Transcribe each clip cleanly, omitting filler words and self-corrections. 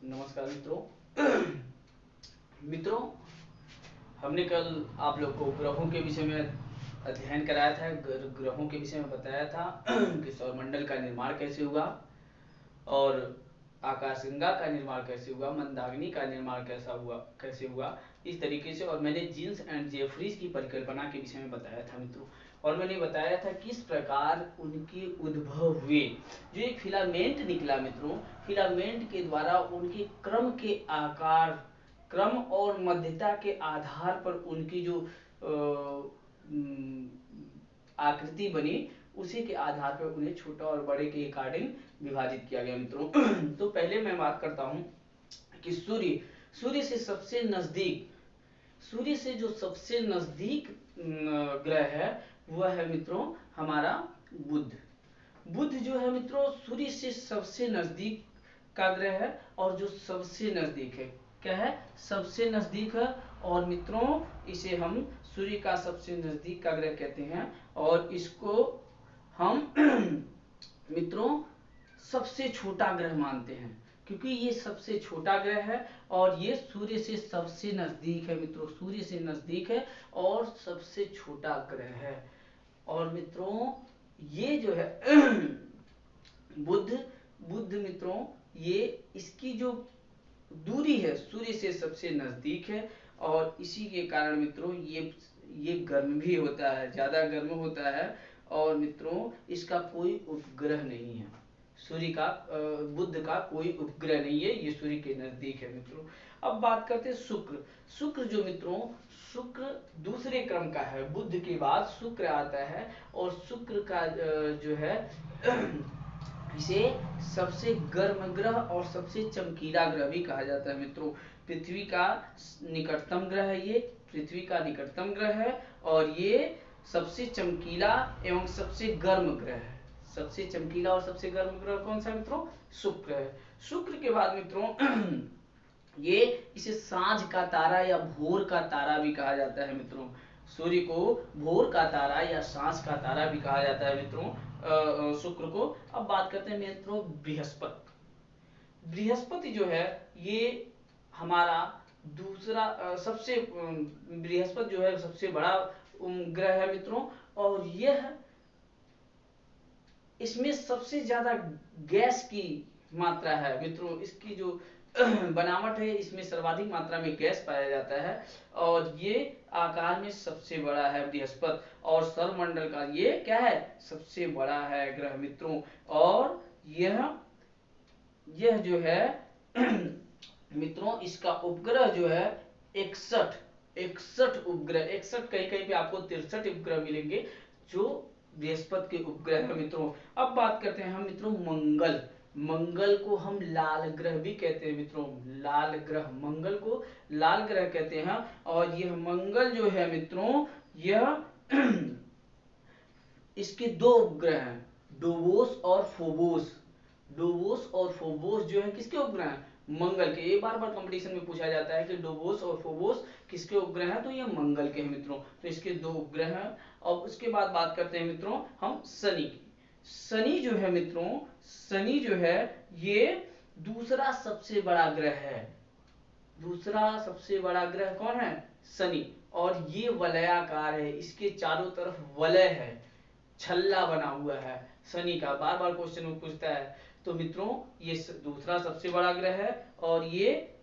नमस्कार मित्रों। मित्रों, हमने कल आप लोग को ग्रहों के विषय में अध्ययन कराया था, ग्रहों के विषय में बताया था कि सौरमंडल का निर्माण कैसे हुआ और आकाशगंगा का निर्माण कैसे हुआ, मंदाकिनी का निर्माण कैसे हुआ इस तरीके से। और मैंने जीन्स एंड जेफरीज की परिकल्पना के विषय में बताया था मित्रों। और मैंने बताया था किस प्रकार उनके उद्भव हुए। जो एक फिलामेंट निकला मित्रों, फिलामेंट के द्वारा उनके क्रम के आकार, क्रम और मध्यता के आधार पर उनकी जो आकृति बनी, उसी के आधार पर उन्हें छोटा और बड़े के अकॉर्डिंग विभाजित किया गया मित्रों। तो पहले मैं बात करता हूं कि सूर्य से सबसे नजदीक, सूर्य से जो सबसे नजदीक ग्रह है वह है मित्रों हमारा बुध। बुध जो है मित्रों सूर्य से सबसे नजदीक का ग्रह है, और जो सबसे नजदीक है, क्या है, सबसे नजदीक है। और मित्रों इसे हम सूर्य का सबसे नजदीक का ग्रह कहते हैं, और इसको हम मित्रों सबसे छोटा ग्रह मानते हैं, क्योंकि ये सबसे छोटा ग्रह है और ये सूर्य से सबसे नजदीक है मित्रों, सूर्य से नजदीक है और सबसे छोटा ग्रह है। और मित्रों ये जो है बुध बुध मित्रों, ये इसकी जो दूरी है सूर्य से सबसे नजदीक है, और इसी के कारण मित्रों ये गर्म भी होता है, ज्यादा गर्म होता है। और मित्रों इसका कोई उपग्रह नहीं है, सूर्य का बुध का कोई उपग्रह नहीं है, ये सूर्य के नजदीक है मित्रों। अब बात करते हैं शुक्र। शुक्र जो मित्रों, शुक्र दूसरे क्रम का है, बुध के बाद शुक्र आता है, और शुक्र का जो है इसे सबसे गर्म ग्रह और सबसे चमकीला ग्रह भी कहा जाता है मित्रों। पृथ्वी का निकटतम ग्रह है, ये पृथ्वी का निकटतम ग्रह है, और ये सबसे चमकीला एवं सबसे गर्म ग्रह है। सबसे चमकीला और सबसे गर्म ग्रह कौन सा मित्रों? शुक्र है। शुक्र के बाद मित्रों ये इसे सांझ का तारा या भोर का तारा भी कहा जाता है मित्रों। सूर्य को भोर का तारा या सांझ का तारा भी कहा जाता है मित्रों शुक्र को। अब बात करते हैं मित्रों बृहस्पति। बृहस्पति जो है ये हमारा दूसरा सबसे बृहस्पति जो है सबसे बड़ा ग्रह है मित्रों, और यह इसमें सबसे ज्यादा गैस की मात्रा है मित्रों। इसकी जो बनावट है इसमें सर्वाधिक मात्रा में गैस पाया जाता है, और ये आकार में सबसे बड़ा है बृहस्पति, और सौरमंडल का ये क्या है, सबसे बड़ा है ग्रह मित्रों। और यह जो है मित्रों इसका उपग्रह जो है 61 उपग्रह, 61 कहीं कहीं पे आपको 63 उपग्रह मिलेंगे जो बृहस्पति के उपग्रह है मित्रों। अब बात करते हैं हम मित्रों मंगल। मंगल को हम लाल ग्रह भी कहते हैं मित्रों, लाल ग्रह, मंगल को लाल ग्रह कहते हैं। और यह मंगल जो है मित्रों, यह इसके दो उपग्रह हैं, डोबोस और फोबोस। डोबोस और फोबोस जो है किसके उपग्रह हैं? मंगल के। ये बार बार कंपटीशन में पूछा जाता है कि डोबोस और फोबोस किसके उपग्रह हैं, तो ये मंगल के हैं मित्रों। तो इसके दो उपग्रह हैं। और उसके बाद बात करते हैं मित्रों हम शनि की। शनि जो है मित्रों, शनि जो है ये दूसरा सबसे बड़ा ग्रह है। दूसरा सबसे बड़ा ग्रह कौन है? शनि। और ये वलयाकार है, इसके चारों तरफ वलय है, छल्ला बना हुआ है शनि का। बार बार क्वेश्चन में पूछता है। तो मित्रों ये दूसरा सबसे बड़ा ग्रह है, और ये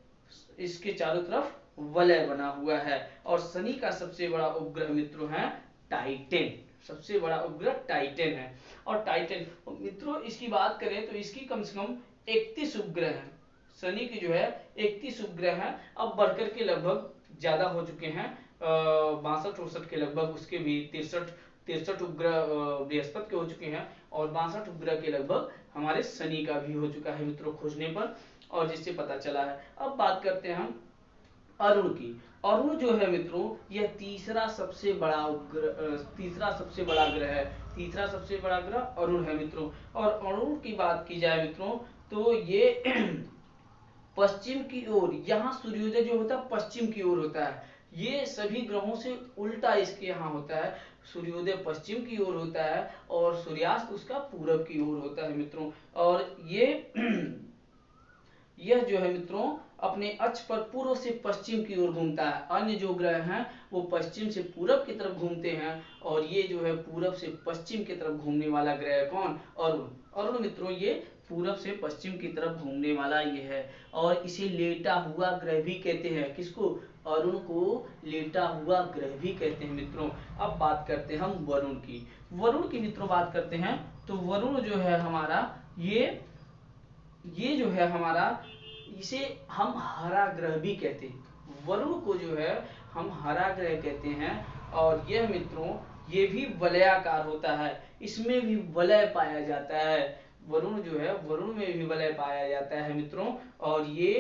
इसके चारों तरफ वलय बना हुआ है। और शनि का सबसे बड़ा उपग्रह मित्रों है टाइटन। सबसे बड़ा उपग्रह टाइटन है। और टाइटन मित्रों इसकी बात करें तो इसकी कम से कम 31 उपग्रह हैं। शनि की जो है 31 उपग्रह हैं। अब बढ़कर के लगभग ज्यादा हो चुके हैं, 62-63 के लगभग। उसके भी 63 उपग्रह बृहस्पति के हो चुके हैं, और 62 उपग्रह के लगभग हमारे शनि का भी हो चुका है मित्रों खोजने पर, और जिससे पता चला है। अब बात करते हैं हम अरुण की। अरुण जो है मित्रों यह तीसरा सबसे बड़ा ग्रह है। तीसरा सबसे बड़ा ग्रह अरुण है मित्रों। और अरुण की बात की जाए मित्रों तो ये पश्चिम की ओर, यहाँ सूर्योदय जो होता है पश्चिम की ओर होता है। ये सभी ग्रहों से उल्टा इसके यहाँ होता है, सूर्योदय पश्चिम की ओर होता है और सूर्यास्त उसका पूरब की ओर होता है मित्रों। और ये यह जो है मित्रों अपने अक्ष पर पूर्व से पश्चिम की ओर घूमता है। अन्य जो ग्रह हैं वो पश्चिम से पूरब की तरफ घूमते हैं, और ये जो है पूरब से पश्चिम की तरफ घूमने वाला ग्रह है कौन? अरुण। अरुण मित्रों ये पूरब से पश्चिम की तरफ घूमने वाला ये है, और इसे लेटा हुआ ग्रह भी कहते हैं। किसको? अरुण को लेटा हुआ ग्रह भी कहते हैं मित्रों। अब बात करते हैं हम वरुण की। वरुण की मित्रों बात करते हैं तो वरुण जो है हमारा ये जो है हमारा, इसे हम हरा ग्रह भी कहते हैं। वरुण को जो है हम हरा ग्रह कहते हैं, और यह मित्रों ये भी वलयाकार होता है, इसमें भी वलय पाया जाता है। वरुण जो है वरुण में भी वलय पाया जाता है मित्रों, और ये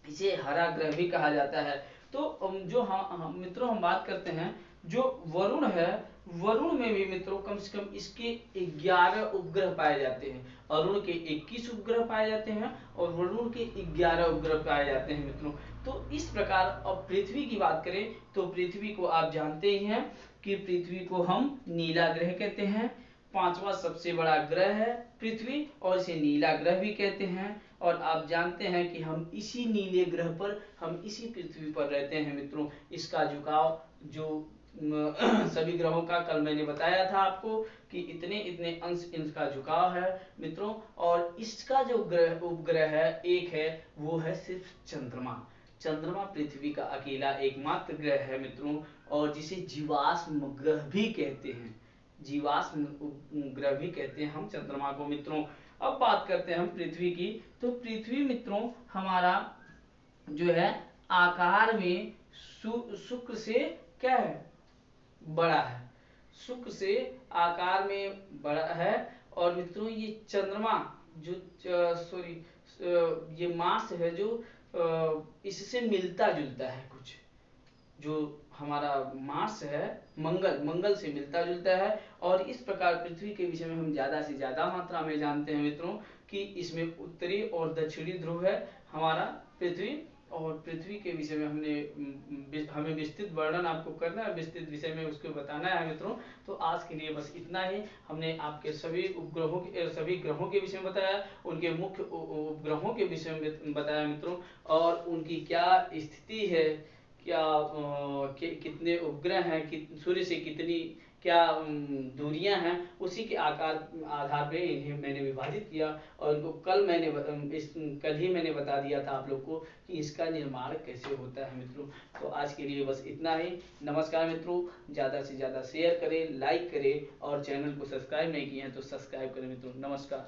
इसे हरा ग्रह भी कहा जाता है। तो जो हम मित्रों हम बात करते हैं जो वरुण है, वरुण में भी मित्रों कम से कम इसके 11 उपग्रह पाए जाते हैं। अरुण के 21 उपग्रह पाए जाते हैं और वरुण के 11 उपग्रह पाए जाते हैं मित्रों। तो इस प्रकार अब पृथ्वी की बात करें तो पृथ्वी को आप जानते ही हैं कि पृथ्वी को हम नीला ग्रह कहते हैं। पांचवा सबसे बड़ा ग्रह है पृथ्वी, और इसे नीला ग्रह भी कहते हैं। और आप जानते हैं कि हम इसी नीले ग्रह पर, हम इसी पृथ्वी पर रहते हैं मित्रों। इसका झुकाव जो सभी ग्रहों का कल मैंने बताया था आपको कि इतने इतने अंश इनका झुकाव है मित्रों। और इसका जो ग्रह उपग्रह है एक है, वो है सिर्फ चंद्रमा। चंद्रमा पृथ्वी का अकेला एकमात्र ग्रह है मित्रों, और जिसे जीवाश्म ग्रह भी कहते हैं। जीवाश्म ग्रह भी कहते हैं हम चंद्रमा को मित्रों। अब बात करते हैं हम पृथ्वी की। तो पृथ्वी मित्रों हमारा जो है आकार में शुक्र से क्या है? बड़ा है। शुक्र से आकार में बड़ा है। और मित्रों ये चंद्रमा जो सॉरी ये मार्स है जो इससे मिलता जुलता है कुछ। जो हमारा मार्स है मंगल से मिलता जुलता है। और इस प्रकार पृथ्वी के विषय में हम ज्यादा से ज्यादा मात्रा में जानते हैं मित्रों कि इसमें उत्तरी और दक्षिणी ध्रुव है हमारा पृथ्वी। और पृथ्वी के विषय में हमें विस्तृत वर्णन आपको करना है, विस्तृत विषय में उसको बताना है मित्रों। तो आज के लिए बस इतना ही। हमने आपके सभी उपग्रहों के सभी ग्रहों के विषय में बताया, उनके मुख्य उपग्रहों के विषय में बताया मित्रों, और उनकी क्या स्थिति है, क्या कितने उपग्रह हैं, सूर्य से कितनी क्या दूरियां हैं, उसी के आधार पे इन्हें मैंने विभाजित किया। और इनको कल ही मैंने बता दिया था आप लोग को कि इसका निर्माण कैसे होता है मित्रों। तो आज के लिए बस इतना ही। नमस्कार मित्रों। ज़्यादा से ज़्यादा शेयर करें, लाइक करें, और चैनल को सब्सक्राइब नहीं किए हैं तो सब्सक्राइब करें मित्रों। नमस्कार।